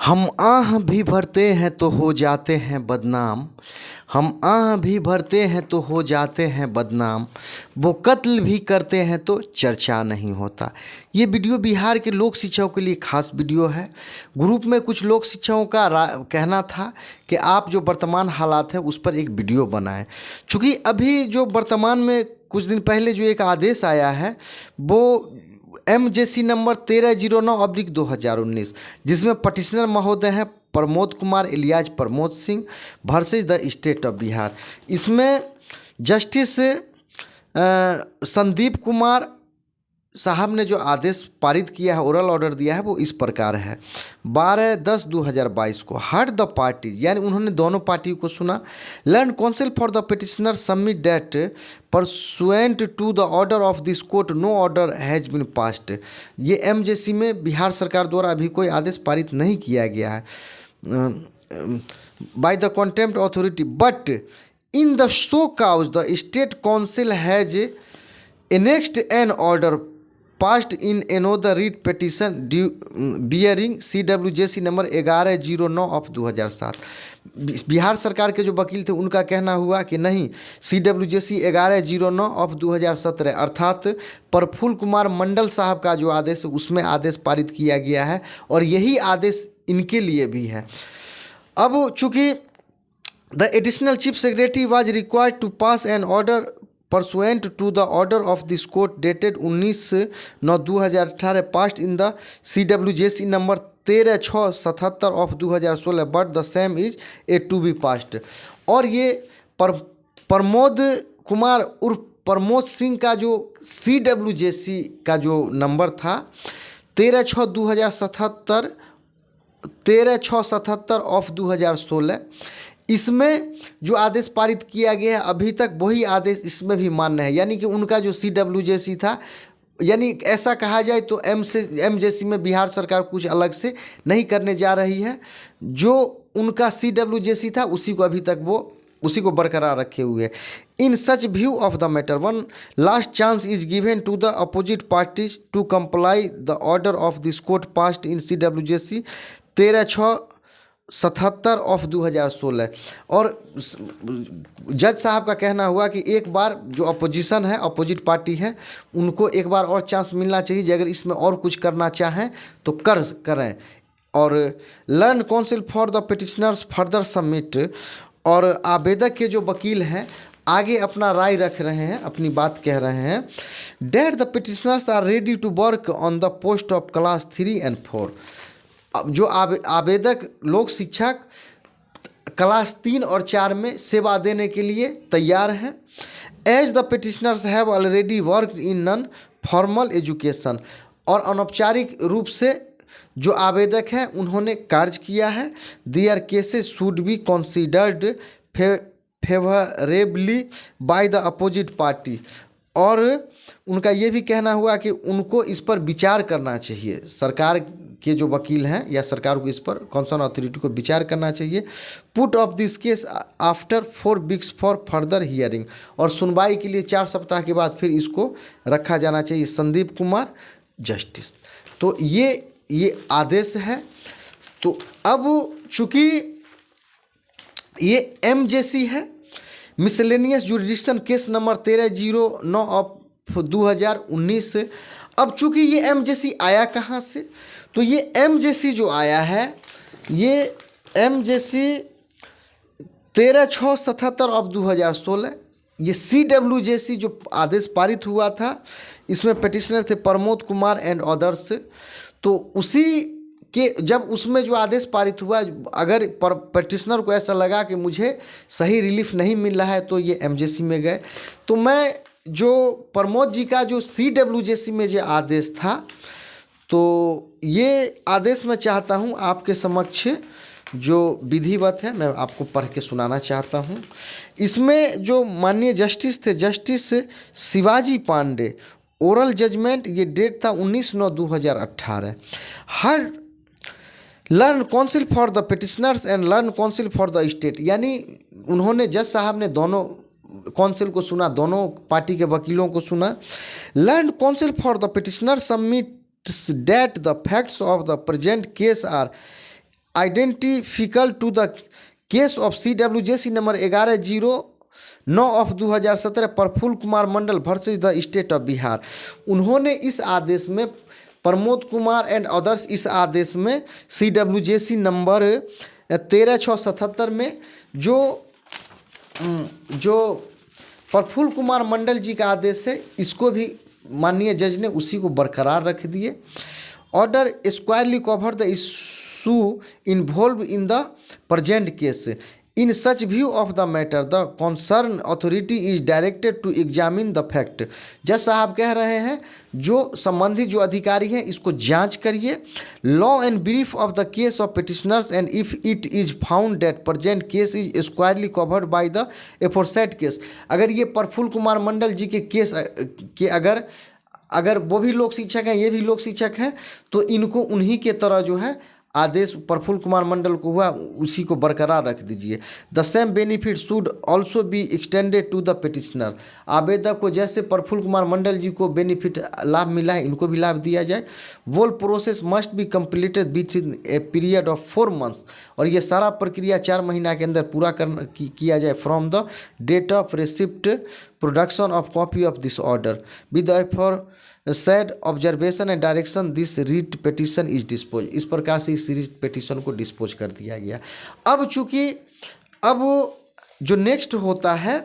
हम आह भी भरते हैं तो हो जाते हैं बदनाम। हम आह भी भरते हैं तो हो जाते हैं बदनाम। वो कत्ल भी करते हैं तो चर्चा नहीं होता। ये वीडियो बिहार के लोक शिक्षकों के लिए खास वीडियो है। ग्रुप में कुछ लोक शिक्षकों का कहना था कि आप जो वर्तमान हालात है उस पर एक वीडियो बनाएं। चूँकि अभी जो वर्तमान में कुछ दिन पहले जो एक आदेश आया है वो MJC नंबर 1309/2019, जिसमें पटिशनर महोदय हैं Pramod Kumar Ilyas Pramod Singh versus the state of Bihar. इसमें जस्टिस संदीप कुमार साहब ने जो आदेश पारित किया है, ओरल ऑर्डर दिया है, वो इस प्रकार है। 12/10/2022 को हर्ड द पार्टी, यानी उन्होंने दोनों पार्टी को सुना। Learned counsel for the petitioner submit that pursuant to the order of this court no order has been passed. ये MJC में बिहार सरकार द्वारा अभी कोई आदेश पारित नहीं किया गया है by the contempt authority, but in the show cause the state counsel has annexed an order passed in another writ petition bearing CWJC number 1109/2007। Bihar सरकार के जो वकील थे उनका कहना हुआ कि नहीं, CWJC 1109/2017 अर्थात प्रफुल्ल कुमार मंडल साहब का जो आदेश है उसमें आदेश पारित किया गया है और यही आदेश इनके लिए भी है। अब चूँकि the additional chief secretary was required to pass an order pursuant to the order of this court dated 19/9/2018 passed in the CWJC number 13/6/77/2016 but the same is yet to be passed। और ये प्रमोद कुमार उर्फ प्रमोद सिंह का जो CWJC का जो number था 13/6/2016 इसमें जो आदेश पारित किया गया है अभी तक वही आदेश इसमें भी मान्य है। यानी कि उनका जो CWJC था, यानी ऐसा कहा जाए तो MJC में बिहार सरकार कुछ अलग से नहीं करने जा रही है। जो उनका CWJC था उसी को अभी तक वो उसी को बरकरार रखे हुए है। In such view of the matter one last chance is given to the opposite parties to comply the order of this court passed in CWJC 13/6/77/2016। और जज साहब का कहना हुआ कि एक बार जो अपोजिशन है, अपोजिट पार्टी है, उनको एक बार और चांस मिलना चाहिए। अगर इसमें और कुछ करना चाहें तो करें। और learn counsel for the petitioners further submit, और आवेदक के जो वकील हैं आगे अपना राय रख रहे हैं, अपनी बात कह रहे हैं। That the petitioners are ready to work on the post of class 3 and 4। अब जो आवेदक लोक शिक्षक क्लास 3 और 4 में सेवा देने के लिए तैयार हैं। As the petitioners have already worked in non formal education, और अनौपचारिक रूप से जो आवेदक हैं उन्होंने कार्य किया है। Their cases should be considered favourably by the opposite party, और उनका ये भी कहना हुआ कि उनको इस पर विचार करना चाहिए। सरकार के जो वकील हैं या सरकार को इस पर कंसर्न अथॉरिटी को विचार करना चाहिए। Put off this case after 4 weeks for further hearing, और सुनवाई के लिए 4 सप्ताह के बाद फिर इसको रखा जाना चाहिए। संदीप कुमार जस्टिस। तो ये आदेश है। तो अब चूँकि ये MJC है, मिसलेनियस जुरिडिक्शन केस नंबर 13/09/2019। अब चूँकि ये MJC आया कहाँ से, तो ये MJC जो आया है, ये MJC 13/6/77/2016, ये CWJC जो आदेश पारित हुआ था इसमें पिटिशनर थे प्रमोद कुमार एंड अदर्स। तो उसी कि जब उसमें जो आदेश पारित हुआ, अगर पिटिशनर को ऐसा लगा कि मुझे सही रिलीफ नहीं मिल रहा है तो ये MJC में गए। तो मैं जो प्रमोद जी का जो CWJC में जो आदेश था, तो ये आदेश मैं चाहता हूँ आपके समक्ष जो विधिवत है मैं आपको पढ़ के सुनाना चाहता हूँ। इसमें जो माननीय जस्टिस थे, justice Shivaji Pandey, oral judgement, ये डेट था 19/9/2018। Heard learned counsel for the petitioners and learned counsel for the state, यानी उन्होंने जज साहब ने दोनों काउंसिल को सुना, दोनों पार्टी के वकीलों को सुना। Learned counsel for the petitioner submit that the facts of the present case are identical to the case of CWJC number 1109 of 2017 Prafulla Kumar Mandal versus the state of Bihar. उन्होंने इस आदेश में प्रमोद कुमार एंड अदर्स इस आदेश में CWJC नंबर 13677 में जो प्रफुल्ल कुमार मंडल जी का आदेश है, इसको भी माननीय जज ने उसी को बरकरार रख दिए। Order squarely cover the issue involve in the present case. In such view of the matter the concern authority is directed to examine the fact. जज साहब कह रहे हैं जो संबंधित जो अधिकारी हैं इसको जांच करिए। Law and brief of the case of petitioners and if it is found that present case is squarely covered by the aforesaid case. अगर ये प्रफुल्ल कुमार मंडल जी के केस के अगर वो भी लोक शिक्षक हैं, ये भी लोक शिक्षक हैं, तो इनको उन्हीं के तरह जो है आदेश प्रफुल्ल कुमार मंडल को हुआ उसी को बरकरार रख दीजिए। The same benefit should also be extended to the petitioner. आवेदक को जैसे प्रफुल्ल कुमार मंडल जी को बेनिफिट लाभ मिला है, इनको भी लाभ दिया जाए। Whole process must be completed with a period of 4 months. और ये सारा प्रक्रिया 4 महीना के अंदर पूरा किया जाए from the date of receipt production of copy of this order with for said observation and direction this writ petition is dispose. इस प्रकार से इस रीट पिटिशन को डिस्पोज कर दिया गया। अब चूंकि अब जो नेक्स्ट होता है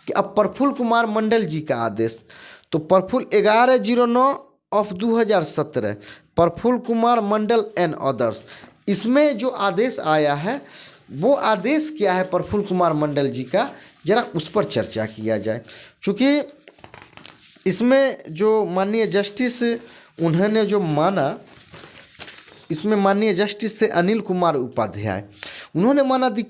कि अब प्रफुल्ल कुमार मंडल जी का आदेश, तो Prafulla 1109 of 2017 Prafulla Kumar Mandal and others, इसमें जो आदेश आया है वो आदेश क्या है प्रफुल्ल कुमार मंडल जी का, जरा उस पर चर्चा किया जाए। चूँकि इसमें जो माननीय जस्टिस उन्होंने जो माना, इसमें माननीय जस्टिस से अनिल कुमार उपाध्याय उन्होंने माना the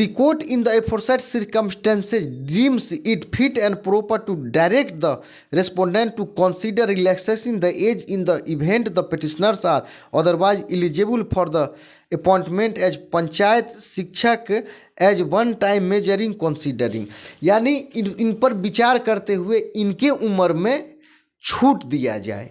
court in the aforesaid circumstances deems it fit and proper to direct the respondent to consider relaxing the age in the event the petitioners are otherwise eligible for the appointment as panchayat शिक्षक as one time measuring considering. यानी इन पर विचार करते हुए इनके उम्र में छूट दिया जाए।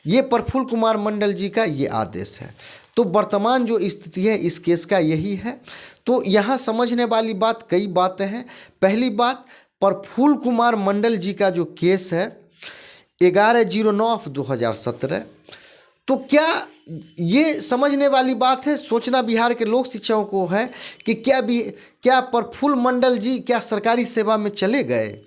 ये प्रफुल्ल कुमार मंडल जी का ये आदेश है। तो वर्तमान जो स्थिति है इस केस का यही है। तो यहाँ समझने वाली बात कई बातें हैं। पहली बात, प्रफुल्ल कुमार मंडल जी का जो केस है 1109 2017, तो क्या ये समझने वाली बात है, सोचना बिहार के लोक शिक्षकों को है कि क्या प्रफुल्ल मंडल जी क्या सरकारी सेवा में चले गए।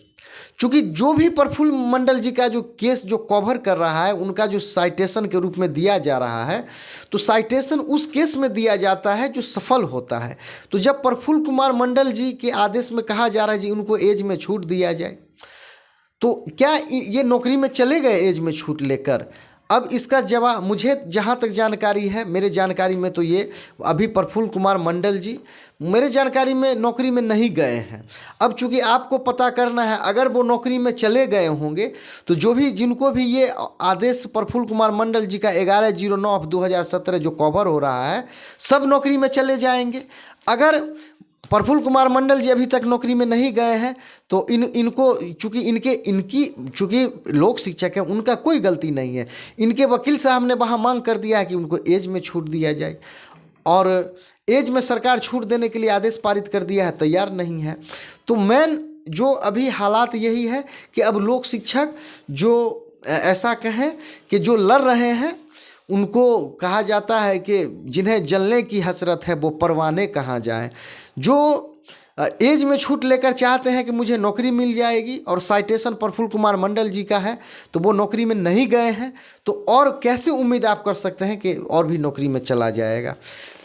चूँकि जो भी प्रफुल्ल मंडल जी का जो केस जो कवर कर रहा है उनका जो साइटेशन के रूप में दिया जा रहा है, तो साइटेशन उस केस में दिया जाता है जो सफल होता है। तो जब प्रफुल्ल कुमार मंडल जी के आदेश में कहा जा रहा है जी उनको एज में छूट दिया जाए, तो क्या ये नौकरी में चले गए एज में छूट लेकर? अब इसका जवाब मुझे जहाँ तक जानकारी है, मेरे जानकारी में तो ये अभी प्रफुल्ल कुमार मंडल जी मेरे जानकारी में नौकरी में नहीं गए हैं। अब चूंकि आपको पता करना है, अगर वो नौकरी में चले गए होंगे तो जिनको भी ये आदेश प्रफुल्ल कुमार मंडल जी का 1109 2017 जो कवर हो रहा है, सब नौकरी में चले जाएंगे। अगर प्रफुल्ल कुमार मंडल जी अभी तक नौकरी में नहीं गए हैं तो इनको चूँकि लोक शिक्षक हैं, उनका कोई गलती नहीं है। इनके वकील साहब ने वहाँ मांग कर दिया है कि उनको एज में छूट दिया जाए, और एज में सरकार छूट देने के लिए आदेश पारित कर दिया है, तैयार नहीं है। तो मेन जो अभी हालात यही है कि अब लोक शिक्षक जो ऐसा कहें कि जो लड़ रहे हैं उनको कहा जाता है कि जिन्हें जलने की हसरत है वो परवाने कहाँ जाएं। जो एज में छूट लेकर चाहते हैं कि मुझे नौकरी मिल जाएगी और साइटेशन प्रफुल्ल कुमार मंडल जी का है तो वो नौकरी में नहीं गए हैं, तो और कैसे उम्मीद आप कर सकते हैं कि और भी नौकरी में चला जाएगा।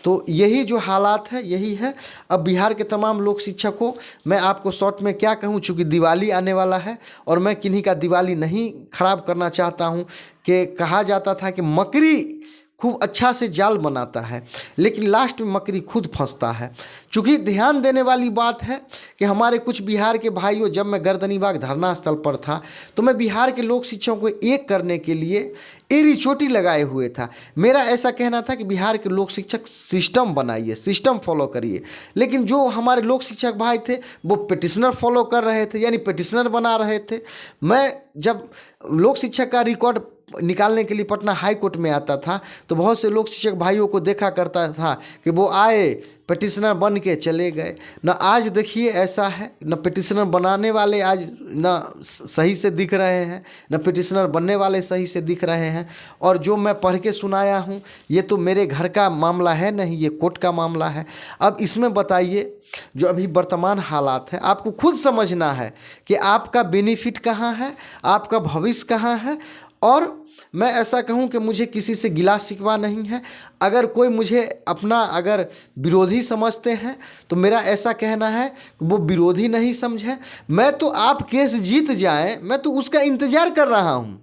तो यही जो हालात है यही है। अब बिहार के तमाम लोक शिक्षकों, मैं आपको शॉर्ट में क्या कहूँ, चूँकि दिवाली आने वाला है और मैं किन्हीं का दिवाली नहीं ख़राब करना चाहता हूँ। कि कहा जाता था कि मकड़ी खूब अच्छा से जाल बनाता है लेकिन लास्ट में मकड़ी खुद फंसता है। चूँकि ध्यान देने वाली बात है कि हमारे कुछ बिहार के भाइयों, जब मैं गर्दनीबाग धरना स्थल पर था तो मैं बिहार के लोक शिक्षकों को एक करने के लिए एड़ी चोटी लगाए हुए था। मेरा ऐसा कहना था कि बिहार के लोक शिक्षक सिस्टम बनाइए, सिस्टम फॉलो करिए। लेकिन जो हमारे लोक शिक्षक भाई थे वो पिटिशनर फॉलो कर रहे थे, यानी पिटिशनर बना रहे थे। मैं जब लोक शिक्षक का रिकॉर्ड निकालने के लिए पटना हाई कोर्ट में आता था तो बहुत से लोक शिक्षक भाइयों को देखा करता था कि वो आए पिटिशनर बन के चले गए। न आज देखिए ऐसा है, न पिटिशनर बनाने वाले आज न सही से दिख रहे हैं, न पिटिशनर बनने वाले सही से दिख रहे हैं। और जो मैं पढ़ के सुनाया हूँ ये तो मेरे घर का मामला है नहीं, ये कोर्ट का मामला है। अब इसमें बताइए जो अभी वर्तमान हालात है आपको खुद समझना है कि आपका बेनिफिट कहाँ है, आपका भविष्य कहाँ है। और मैं ऐसा कहूं कि मुझे किसी से गिला शिकवा नहीं है। अगर कोई मुझे अपना अगर विरोधी समझते हैं तो मेरा ऐसा कहना है कि वो विरोधी नहीं समझे। मैं तो आप केस जीत जाएं, मैं तो उसका इंतज़ार कर रहा हूं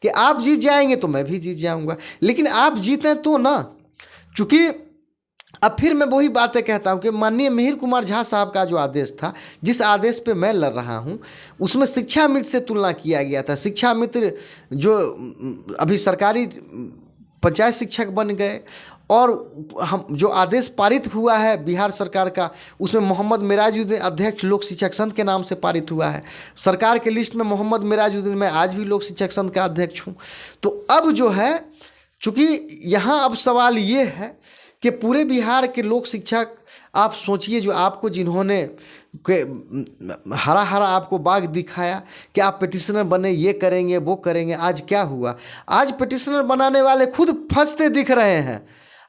कि आप जीत जाएंगे तो मैं भी जीत जाऊंगा, लेकिन आप जीतें तो ना। चूँकि अब फिर मैं वही बातें कहता हूँ कि माननीय मिहिर कुमार झा साहब का जो आदेश था, जिस आदेश पे मैं लड़ रहा हूँ, उसमें शिक्षा मित्र से तुलना किया गया था। शिक्षा मित्र जो अभी सरकारी पंचायत शिक्षक बन गए, और हम जो आदेश पारित हुआ है बिहार सरकार का, उसमें मोहम्मद मिराजुद्दीन अध्यक्ष लोक शिक्षक संघ के नाम से पारित हुआ है। सरकार के लिस्ट में मोहम्मद मिराजुद्दीन, मैं आज भी लोक शिक्षक संघ का अध्यक्ष हूँ। तो अब जो है, चूँकि यहाँ अब सवाल ये है कि पूरे बिहार के लोक शिक्षक, आप सोचिए जो आपको जिन्होंने हरा हरा आपको बाग दिखाया कि आप पिटिशनर बने, ये करेंगे वो करेंगे, आज क्या हुआ? आज पिटिशनर बनाने वाले खुद फंसते दिख रहे हैं।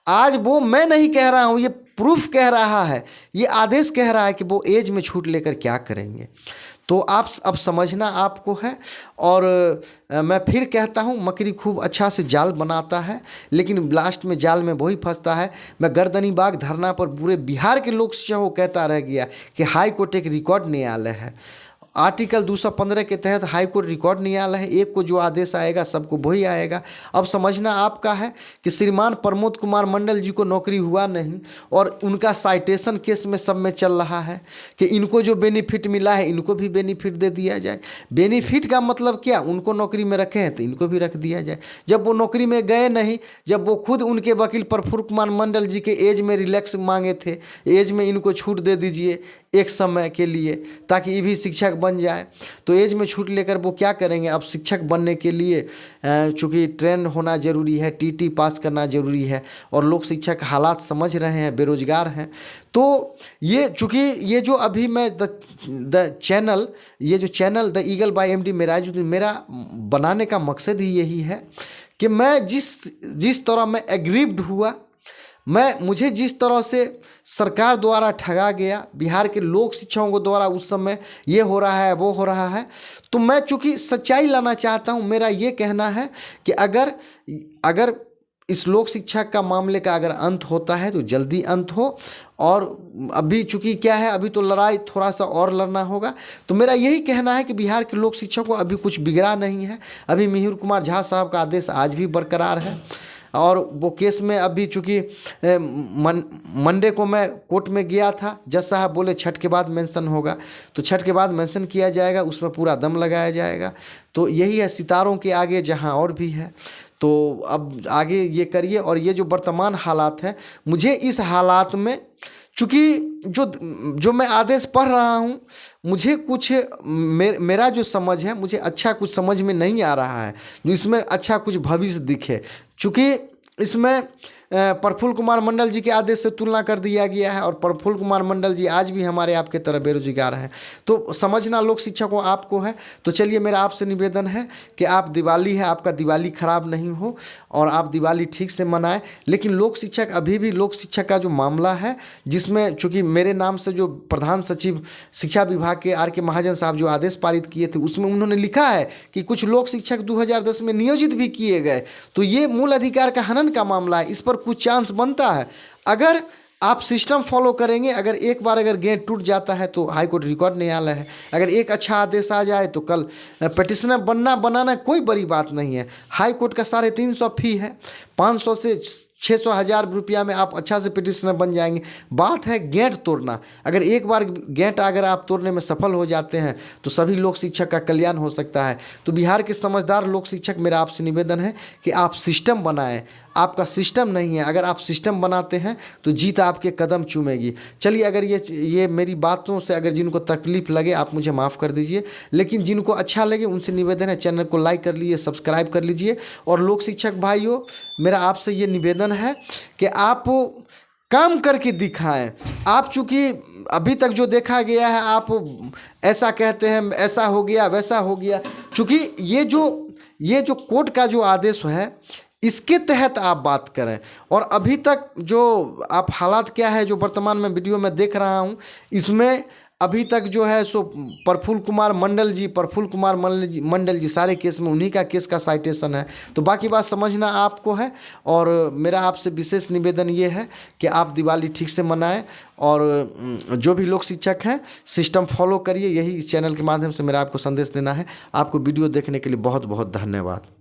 आज वो मैं नहीं कह रहा हूँ, ये प्रूफ कह रहा है, ये आदेश कह रहा है कि वो एज में छूट लेकर क्या करेंगे। तो आप अब समझना आपको है। और मैं फिर कहता हूँ, मकड़ी खूब अच्छा से जाल बनाता है लेकिन लास्ट में जाल में वही फंसता है। मैं गर्दनी बाग धरना पर पूरे बिहार के लोक शिक्षकों को कहता रह गया कि हाई कोर्ट एक रिकॉर्ड न्यायालय है। आर्टिकल 215 के तहत हाई कोर्ट रिकॉर्ड न्यायालय है, एक को जो आदेश आएगा सबको वही आएगा। अब समझना आपका है कि श्रीमान प्रमोद कुमार मंडल जी को नौकरी हुआ नहीं, और उनका साइटेशन केस में सब में चल रहा है कि इनको जो बेनिफिट मिला है इनको भी बेनिफिट दे दिया जाए। बेनिफिट का मतलब क्या? उनको नौकरी में रखे हैं तो इनको भी रख दिया जाए। जब वो नौकरी में गए नहीं, जब वो खुद उनके वकील प्रफुल्ल कुमार मंडल जी के एज में रिलैक्स मांगे थे, एज में इनको छूट दे दीजिए एक समय के लिए ताकि ये भी शिक्षक बन जाए, तो एज में छूट लेकर वो क्या करेंगे? अब शिक्षक बनने के लिए चूँकि ट्रेन होना ज़रूरी है, टीटी पास करना ज़रूरी है, और लोग शिक्षक हालात समझ रहे हैं, बेरोजगार हैं। तो ये चूँकि ये जो अभी मैं द चैनल, ये जो channel the eagle by MD Mirajuddin, मेरा बनाने का मकसद ही यही है कि मैं जिस तरह मैं एग्रीव्ड हुआ, मुझे जिस तरह से सरकार द्वारा ठगा गया, बिहार के लोक शिक्षकों द्वारा उस समय ये हो रहा है वो हो रहा है, तो मैं चूँकि सच्चाई लाना चाहता हूँ। मेरा ये कहना है कि अगर इस लोक शिक्षा का मामले का अगर अंत होता है तो जल्दी अंत हो। और अभी चूँकि क्या है, अभी तो लड़ाई थोड़ा सा और लड़ना होगा। तो मेरा यही कहना है कि बिहार के लोक शिक्षकों को अभी कुछ बिगड़ा नहीं है। अभी मिहिर कुमार झा साहब का आदेश आज भी बरकरार है, और वो केस में अभी चूँकि मंडे को मैं कोर्ट में गया था, जज साहब बोले छठ के बाद मेंशन होगा, तो छठ के बाद मेंशन किया जाएगा, उसमें पूरा दम लगाया जाएगा। तो यही है, सितारों के आगे जहां और भी है। तो अब आगे ये करिए। और ये जो वर्तमान हालात है, मुझे इस हालात में चूँकि जो मैं आदेश पढ़ रहा हूँ, मुझे कुछ मेरा जो समझ है, मुझे अच्छा कुछ समझ में नहीं आ रहा है जो इसमें अच्छा कुछ भविष्य दिखे। चूँकि इसमें प्रफुल्ल कुमार मंडल जी के आदेश से तुलना कर दिया गया है, और प्रफुल्ल कुमार मंडल जी आज भी हमारे आपके तरह बेरोजगार हैं। तो समझना लोक शिक्षकों आपको है। तो चलिए, मेरा आपसे निवेदन है कि आप दिवाली है, आपका दिवाली खराब नहीं हो और आप दिवाली ठीक से मनाएं। लेकिन लोक शिक्षक, अभी भी लोक शिक्षक का जो मामला है, जिसमें चूँकि मेरे नाम से जो प्रधान सचिव शिक्षा विभाग के आर के महाजन साहब जो आदेश पारित किए थे, उसमें उन्होंने लिखा है कि कुछ लोक शिक्षक 2010 में नियोजित भी किए गए। तो ये मूल अधिकार का हनन का मामला है, इस पर कुछ चांस बनता है। अगर आप सिस्टम फॉलो करेंगे, अगर एक बार अगर गेट टूट जाता है तो हाई कोर्ट रिकॉर्ड न्यायालय है। अगर एक अच्छा आदेश आ जाए तो कल पिटिशनर बनाना कोई बड़ी बात नहीं है। हाई कोर्ट का 350 फी है, 500 से 600 हज़ार रुपया में आप अच्छा से पिटिशनर बन जाएंगे। बात है गेंट तोड़ना। अगर एक बार गेंट अगर आप तोड़ने में सफल हो जाते हैं तो सभी लोक शिक्षक का कल्याण हो सकता है। तो बिहार के समझदार लोक शिक्षक, मेरा आपसे निवेदन है कि आप सिस्टम बनाएं। आपका सिस्टम नहीं है, अगर आप सिस्टम बनाते हैं तो जीत आपके कदम चूमेगी। चलिए, अगर ये मेरी बातों से अगर जिनको तकलीफ लगे आप मुझे माफ़ कर दीजिए, लेकिन जिनको अच्छा लगे उनसे निवेदन है चैनल को लाइक कर लीजिए, सब्सक्राइब कर लीजिए। और लोक शिक्षक भाइयों, मेरा आपसे ये निवेदन है कि आप काम करके दिखाएं। आप चूँकि अभी तक जो देखा गया है, आप ऐसा कहते हैं ऐसा हो गया वैसा हो गया, चूँकि ये जो कोर्ट का जो आदेश है इसके तहत आप बात करें। और अभी तक जो आप हालात क्या है जो वर्तमान में वीडियो में देख रहा हूँ, इसमें अभी तक जो है सो प्रफुल्ल कुमार मंडल जी सारे केस में उन्हीं का केस का साइटेशन है। तो बाकी बात समझना आपको है। और मेरा आपसे विशेष निवेदन ये है कि आप दिवाली ठीक से मनाएं और जो भी लोग शिक्षक हैं सिस्टम फॉलो करिए। यही इस चैनल के माध्यम से मेरा आपको संदेश देना है। आपको वीडियो देखने के लिए बहुत बहुत धन्यवाद।